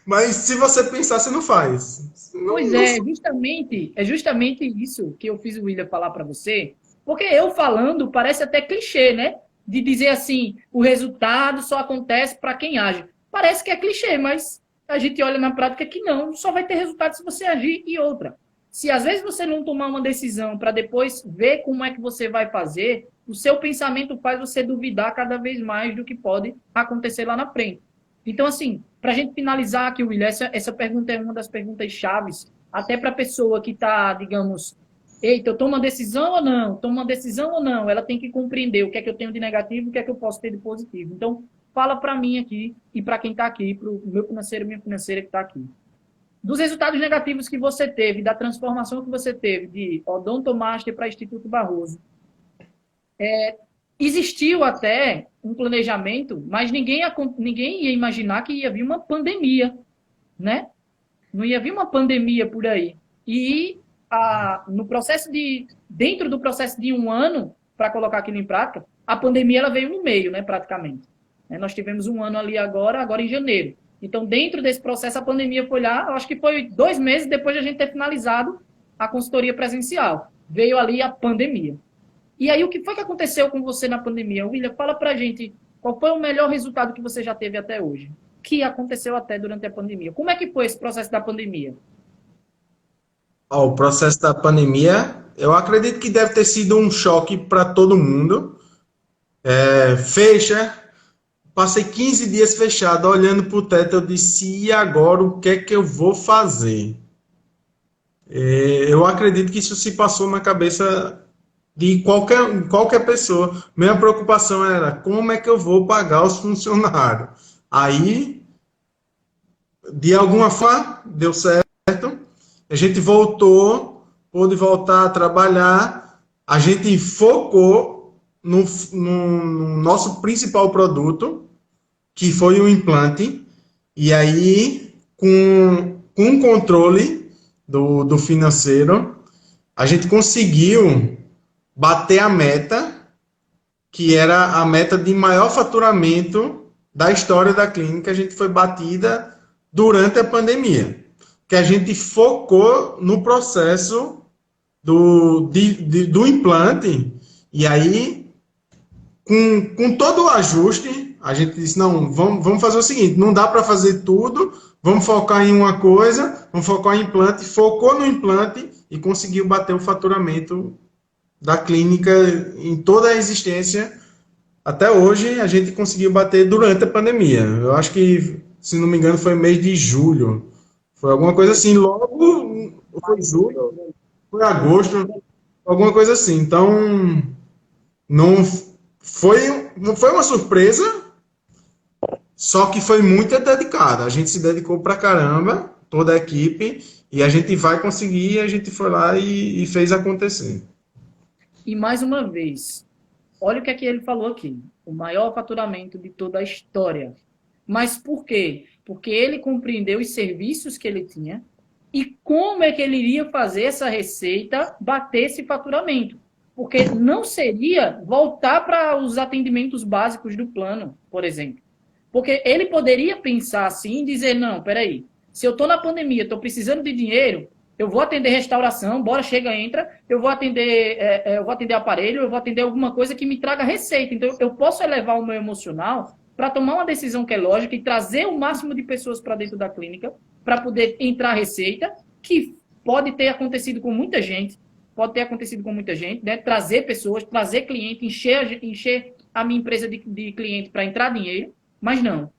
Mas se você pensar, você não faz. Pois Não... é justamente isso que eu fiz o William falar para você, porque eu falando parece até clichê, né? De dizer assim, o resultado só acontece para quem age. Parece que é clichê, mas a gente olha na prática que não, só vai ter resultado se você agir e outra. Se às vezes você não tomar uma decisão para depois ver como é que você vai fazer, o seu pensamento faz você duvidar cada vez mais do que pode acontecer lá na frente. Então, assim, para a gente finalizar aqui, William, essa pergunta é uma das perguntas chaves, até para a pessoa que está, digamos, eita, eu tomo uma decisão ou não? Tomo uma decisão ou não? Ela tem que compreender o que é que eu tenho de negativo e o que é que eu posso ter de positivo. Então, fala para mim aqui e para quem está aqui, para o meu financeiro e minha financeira que está aqui. Dos resultados negativos que você teve, da transformação que você teve de Odontomaster para Instituto Barroso, existiu até um planejamento, mas ninguém ia imaginar que ia vir uma pandemia, né? Não ia vir uma pandemia por aí. E no processo dentro do processo de um ano, para colocar aquilo em prática, a pandemia ela veio no meio, né, praticamente. Nós tivemos um ano ali agora em janeiro. Então, dentro desse processo, a pandemia foi lá, acho que foi 2 meses depois de a gente ter finalizado a consultoria presencial. Veio ali a pandemia. E aí, o que foi que aconteceu com você na pandemia? William, fala pra gente qual foi o melhor resultado que você já teve até hoje, que aconteceu até durante a pandemia. Como é que foi esse processo da pandemia? O processo da pandemia, eu acredito que deve ter sido um choque para todo mundo. Fecha, passei 15 dias fechado, olhando para o teto, eu disse, e agora o que é que eu vou fazer? Eu acredito que isso se passou na cabeça de qualquer pessoa. Minha preocupação era como é que eu vou pagar os funcionários. Aí, de alguma forma, deu certo. A gente pôde voltar a trabalhar. A gente focou no nosso principal produto, que foi o implante. E aí, com o controle do financeiro, a gente conseguiu bater a meta, que era a meta de maior faturamento da história da clínica. A gente foi batida durante a pandemia, que a gente focou no processo do implante, e aí, com todo o ajuste, a gente disse, não, vamos fazer o seguinte, não dá para fazer tudo, vamos focar em uma coisa, vamos focar em implante, focou no implante e conseguiu bater o faturamento da clínica em toda a existência. Até hoje, a gente conseguiu bater durante a pandemia. Eu acho que, se não me engano, foi mês de julho. Foi alguma coisa assim, logo foi julho, foi agosto, alguma coisa assim. Então, não foi uma surpresa, só que foi muito dedicada. A gente se dedicou pra caramba, toda a equipe, e a gente vai conseguir, e a gente foi lá e fez acontecer. E mais uma vez, olha o que é que ele falou aqui. O maior faturamento de toda a história. Mas por quê? Porque ele compreendeu os serviços que ele tinha e como é que ele iria fazer essa receita bater esse faturamento. Porque não seria voltar para os atendimentos básicos do plano, por exemplo. Porque ele poderia pensar assim e dizer, não, peraí, Se eu estou na pandemia, estou precisando de dinheiro, eu vou atender restauração, bora, chega, entra, eu vou atender aparelho, eu vou atender alguma coisa que me traga receita. Então, eu posso elevar o meu emocional para tomar uma decisão que é lógica e trazer o máximo de pessoas para dentro da clínica para poder entrar receita, que pode ter acontecido com muita gente, né? Trazer pessoas, trazer cliente, encher a minha empresa de cliente para entrar dinheiro, mas não.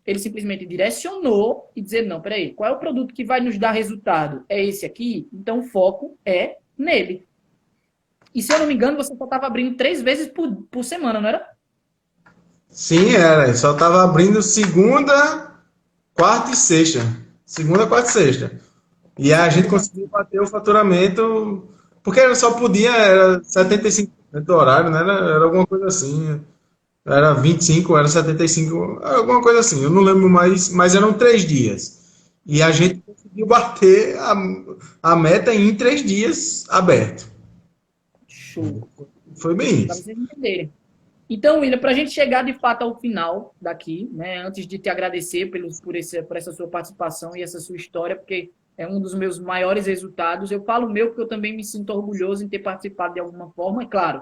Ele simplesmente direcionou e dizer, não, peraí, qual é o produto que vai nos dar resultado? É esse aqui? Então o foco é nele. E se eu não me engano, você só estava abrindo 3 vezes por semana, não era? Sim, era. Só estava abrindo segunda, quarta e sexta. Segunda, quarta e sexta. E a gente conseguiu bater o faturamento, porque só podia, era 75% do horário, né? Era alguma coisa assim. Era 25, era 75, alguma coisa assim. Eu não lembro mais, mas eram 3 dias. E a gente conseguiu bater a meta em 3 dias aberto. Show. Foi bem Para isso. vocês entenderem. Então, William, para a gente chegar de fato ao final daqui, né, antes de te agradecer por essa sua participação e essa sua história, porque é um dos meus maiores resultados. Eu falo meu porque eu também me sinto orgulhoso em ter participado de alguma forma, é claro.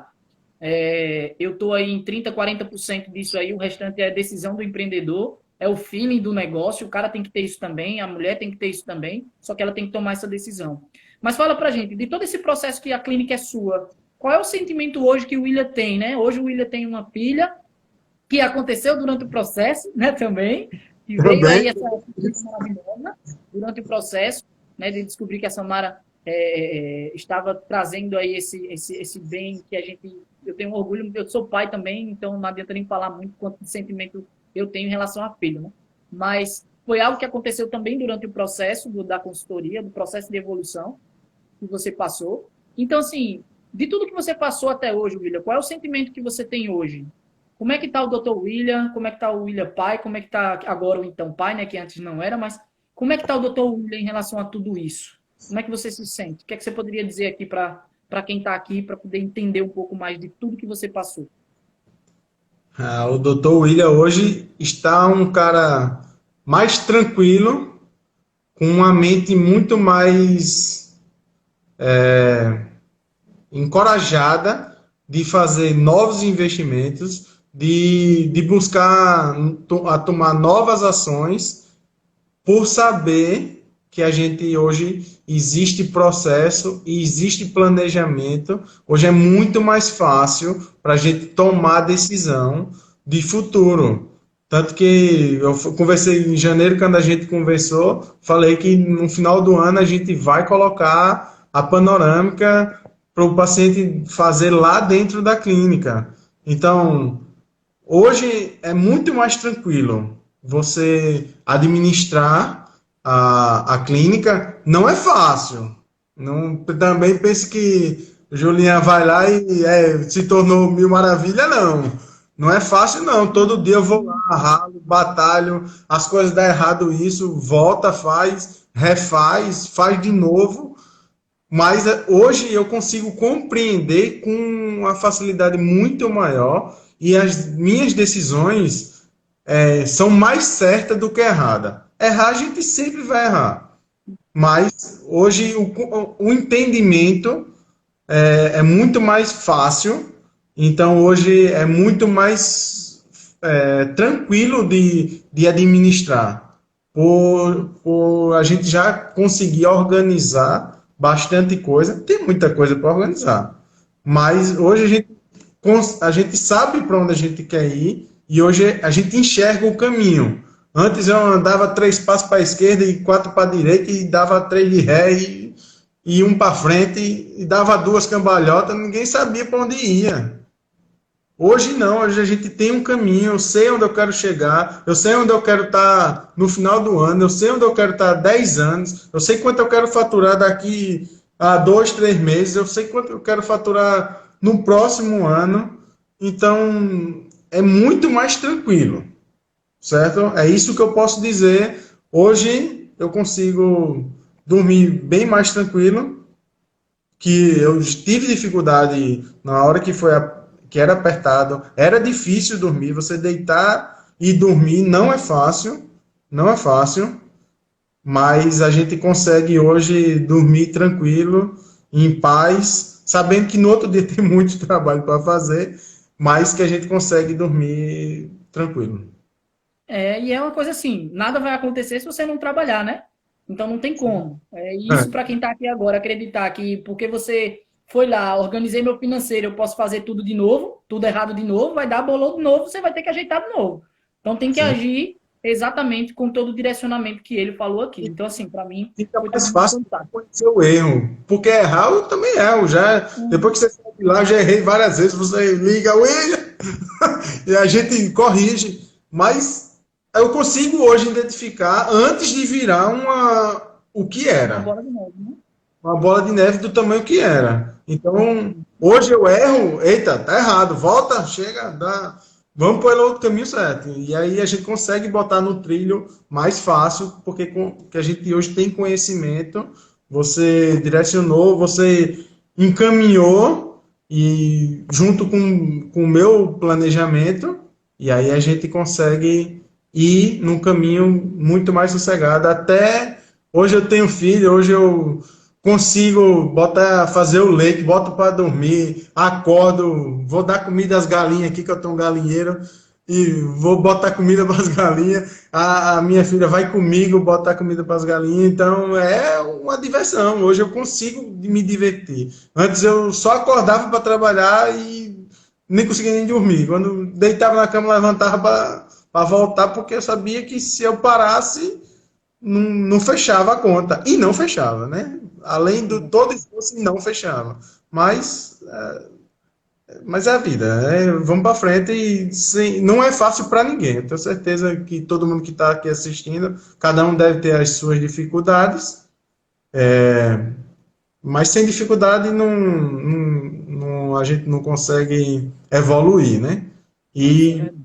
Eu estou aí em 30%, 40% disso aí, o restante é a decisão do empreendedor, é o feeling do negócio, o cara tem que ter isso também, a mulher tem que ter isso também, só que ela tem que tomar essa decisão. Mas fala pra gente, de todo esse processo que a clínica é sua, qual é o sentimento hoje que o William tem, né? Hoje o William tem uma filha, que aconteceu durante o processo, né, também, que veio Também. aí essa coisa maravilhosa durante o processo, né, de descobrir que a Samara estava trazendo aí esse bem que a gente... Eu tenho orgulho, eu sou pai também, então não adianta nem falar muito quanto de sentimento eu tenho em relação a filho, né? Mas foi algo que aconteceu também durante o processo da consultoria, do processo de evolução que você passou. Então, assim, de tudo que você passou até hoje, William, qual é o sentimento que você tem hoje? Como é que está o Dr. William? Como é que está o William pai? Como é que está agora o então pai, né? Que antes não era, mas como é que está o Dr. William em relação a tudo isso? Como é que você se sente? O que é que você poderia dizer aqui para quem está aqui, para poder entender um pouco mais de tudo que você passou? O Dr. William hoje está um cara mais tranquilo, com uma mente muito mais encorajada de fazer novos investimentos, de buscar tomar novas ações, por saber que a gente hoje existe processo e existe planejamento. Hoje é muito mais fácil para a gente tomar decisão de futuro. Tanto que eu conversei em janeiro, quando a gente conversou, falei que no final do ano a gente vai colocar a panorâmica para o paciente fazer lá dentro da clínica. Então, hoje é muito mais tranquilo você administrar a clínica. Não é fácil. Não, também pense que Julinha vai lá e se tornou mil maravilha, não. Não é fácil, não. Todo dia eu vou lá, ralo, batalho, as coisas dão errado isso, volta, faz, refaz, faz de novo. Mas hoje eu consigo compreender com uma facilidade muito maior e as minhas decisões são mais certas do que erradas. Errar, a gente sempre vai errar. Mas hoje o entendimento é muito mais fácil. Então hoje é muito mais tranquilo de administrar. Por a gente já conseguir organizar bastante coisa. Tem muita coisa para organizar. Mas hoje a gente sabe para onde a gente quer ir e hoje a gente enxerga o caminho. Antes eu andava 3 passos para a esquerda e 4 para a direita e dava 3 de ré e 1 para frente e dava 2 cambalhotas, ninguém sabia para onde ia. Hoje não, hoje a gente tem um caminho, eu sei onde eu quero chegar, eu sei onde eu quero estar no final do ano, eu sei onde eu quero estar há 10 anos, eu sei quanto eu quero faturar daqui a 2, 3 meses, eu sei quanto eu quero faturar no próximo ano. Então, é muito mais tranquilo, certo? É isso que eu posso dizer. Hoje eu consigo dormir bem mais tranquilo, que eu tive dificuldade na hora que era apertado, era difícil dormir. Você deitar e dormir não é fácil, não é fácil. mas a gente consegue hoje dormir tranquilo, em paz, sabendo que no outro dia tem muito trabalho para fazer, mas que a gente consegue dormir tranquilo. E é uma coisa assim, nada vai acontecer se você não trabalhar, né? Então não tem como. É isso É, para quem está aqui agora, acreditar que porque você foi lá, organizei meu financeiro, eu posso fazer tudo de novo, tudo errado de novo, vai dar bolão de novo, você vai ter que ajeitar de novo. Então tem que sim. agir exatamente com todo o direcionamento que ele falou aqui. Então, assim, para mim, Fica foi tudo mais muito fácil fantástico. conhecer o erro. Porque errar, eu também erro. Já, depois que você sai de lá, eu já errei várias vezes. Você liga, William, e a gente corrige. Mas eu consigo hoje identificar, antes de virar o que Uma era. bola de neve, né? Uma bola de neve do tamanho que era. Então, hoje eu erro, eita, tá errado, volta, chega, dá, vamos pelo outro caminho certo. E aí a gente consegue botar no trilho mais fácil, porque que a gente hoje tem conhecimento, você direcionou, você encaminhou, e junto com o meu planejamento, e aí a gente consegue ir num caminho muito mais sossegado. Até hoje eu tenho filho, hoje eu consigo botar, fazer o leite, boto para dormir, acordo, vou dar comida às galinhas aqui, que eu tenho um galinheiro, e vou botar comida para as galinhas. A minha filha vai comigo botar comida para as galinhas, então é uma diversão. Hoje eu consigo me divertir. Antes eu só acordava para trabalhar e nem conseguia nem dormir. Quando deitava na cama, levantava para voltar, porque eu sabia que se eu parasse, não fechava a conta. E não fechava, né? Além do todo esforço, não fechava. Mas é a vida, né? Vamos para frente e não é fácil para ninguém. Eu tenho certeza que todo mundo que está aqui assistindo, cada um deve ter as suas dificuldades, mas sem dificuldade a gente não consegue evoluir, né? Isso é E verdade.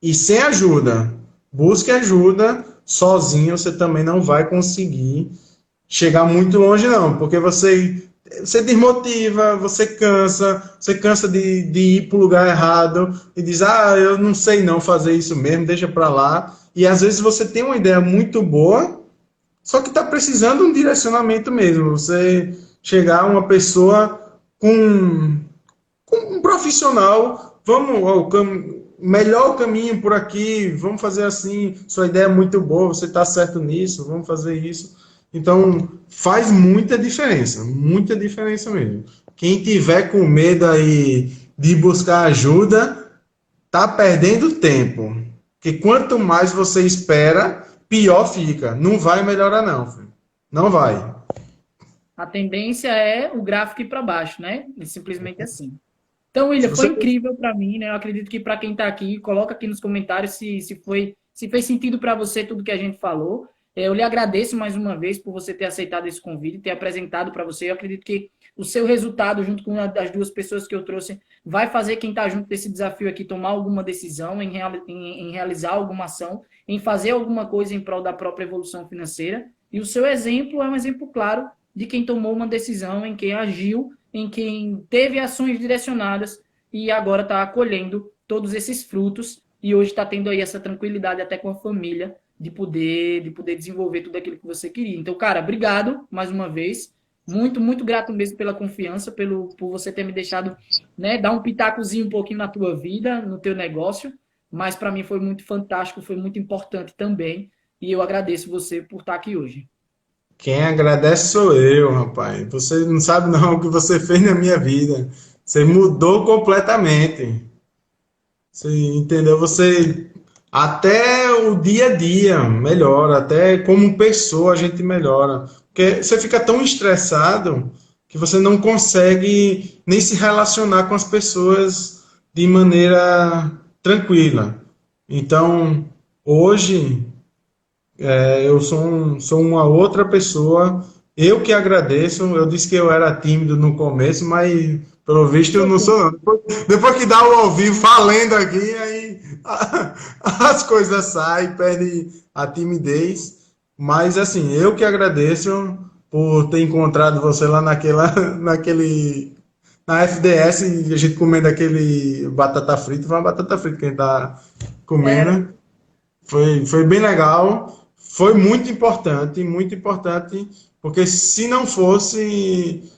E sem ajuda, busque ajuda, sozinho você também não vai conseguir chegar muito longe, não, porque você desmotiva, você cansa de ir para o lugar errado e diz, eu não sei não fazer isso mesmo, deixa para lá. E às vezes você tem uma ideia muito boa, só que está precisando de um direcionamento mesmo. Você chegar a uma pessoa com um profissional, vamos, melhor caminho por aqui, vamos fazer assim, sua ideia é muito boa, você está certo nisso, vamos fazer isso. Então, faz muita diferença mesmo. Quem tiver com medo aí de buscar ajuda, tá perdendo tempo. Porque quanto mais você espera, pior fica. Não vai melhorar não, filho. Não vai. A tendência é o gráfico ir para baixo, né? É simplesmente assim. Então, Se William, foi você incrível para mim, né? Eu acredito que para quem está aqui, coloca aqui nos comentários se fez sentido para você tudo que a gente falou. Eu lhe agradeço mais uma vez por você ter aceitado esse convite, ter apresentado para você. Eu acredito que o seu resultado, junto com as duas pessoas que eu trouxe, vai fazer quem está junto desse desafio aqui tomar alguma decisão, em realizar alguma ação, em fazer alguma coisa em prol da própria evolução financeira. E o seu exemplo é um exemplo claro de quem tomou uma decisão, em quem agiu, em quem teve ações direcionadas e agora está colhendo todos esses frutos e hoje está tendo aí essa tranquilidade até com a família de poder desenvolver tudo aquilo que você queria. Então, cara, obrigado mais uma vez. Muito, muito grato mesmo pela confiança, por você ter me deixado, né, dar um pitacozinho um pouquinho na tua vida, no teu negócio, mas para mim foi muito fantástico, foi muito importante também, e eu agradeço você por estar aqui hoje. Quem agradece sou eu, rapaz. Você não sabe não o que você fez na minha vida. Você mudou completamente. Você entendeu? Você até o dia a dia melhora, até como pessoa a gente melhora. Porque você fica tão estressado que você não consegue nem se relacionar com as pessoas de maneira tranquila. Então, hoje eu sou uma outra pessoa. Eu que agradeço. Eu disse que eu era tímido no começo, mas pelo visto eu não sou, não. Depois que dá o ao vivo falando aqui, aí as coisas saem, perde a timidez. Mas assim, eu que agradeço por ter encontrado você lá na FDS, e a gente comendo aquele batata frita. Foi uma batata frita que a gente tá Era. comendo. Foi bem legal. foi muito importante, porque se não fosse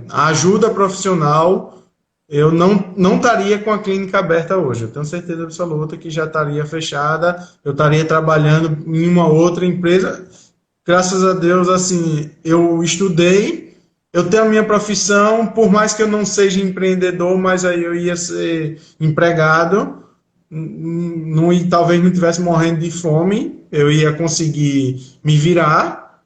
a ajuda profissional, eu não estaria com a clínica aberta hoje. Eu tenho certeza absoluta que já estaria fechada, eu estaria trabalhando em uma outra empresa. Graças a Deus, assim, eu estudei, eu tenho a minha profissão, por mais que eu não seja empreendedor, mas aí eu ia ser empregado, não, talvez não estivesse morrendo de fome, eu ia conseguir me virar,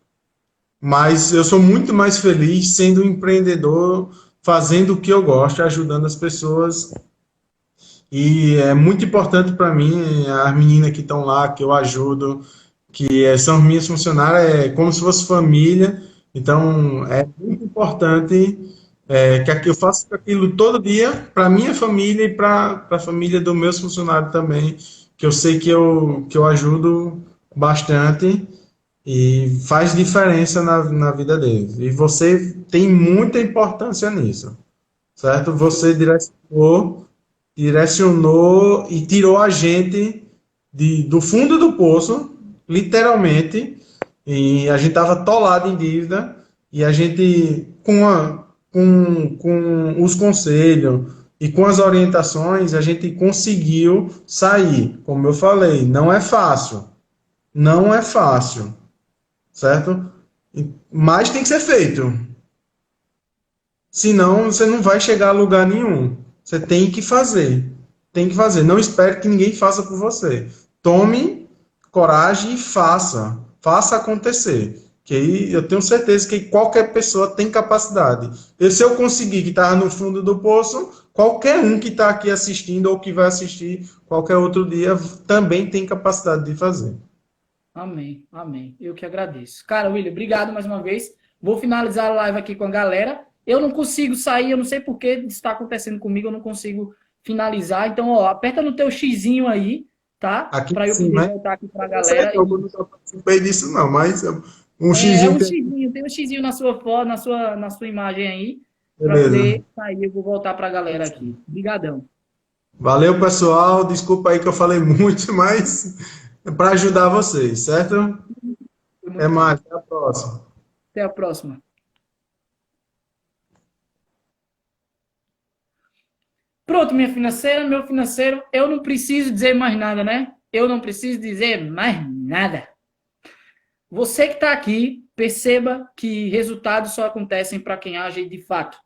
mas eu sou muito mais feliz sendo um empreendedor, fazendo o que eu gosto, ajudando as pessoas. E é muito importante para mim, as meninas que estão lá, que eu ajudo, que são minhas funcionárias, é como se fosse família. Então, é muito importante que eu faça aquilo todo dia para minha família e para a família dos meus funcionários também, que eu sei que eu ajudo bastante e faz diferença na vida deles. E você tem muita importância nisso, certo? Você direcionou e tirou a gente do fundo do poço, literalmente, e a gente estava atolado em dívida, e a gente, com os conselhos e com as orientações, a gente conseguiu sair. Como eu falei, não é fácil, certo? Mas tem que ser feito. Senão você não vai chegar a lugar nenhum. Você tem que fazer. Tem que fazer. Não espere que ninguém faça por você. Tome coragem e faça. Faça acontecer. Que aí eu tenho certeza que qualquer pessoa tem capacidade. E se eu conseguir que estava no fundo do poço, qualquer um que está aqui assistindo ou que vai assistir qualquer outro dia também tem capacidade de fazer. Amém, amém. Eu que agradeço. Cara, William, obrigado mais uma vez. Vou finalizar a live aqui com a galera. Eu não consigo sair, eu não sei por que está acontecendo comigo, eu não consigo finalizar. Então, ó, aperta no teu xizinho aí, tá? Aqui Para em eu poder cima, voltar aqui para a eu não sei, galera. eu não participei disso não, mas um É xizinho um tem. xizinho, tem um xizinho na sua foto, na sua imagem aí, para Beleza. poder sair. Eu vou voltar para a galera aqui. Obrigadão. Valeu, pessoal. Desculpa aí que eu falei muito, mas é para ajudar vocês, certo? Foi Até muito bom. mais, até a próxima. Até a próxima. Pronto, minha financeira, meu financeiro, eu não preciso dizer mais nada, né? Eu não preciso dizer mais nada. Você que está aqui, perceba que resultados só acontecem para quem age de fato.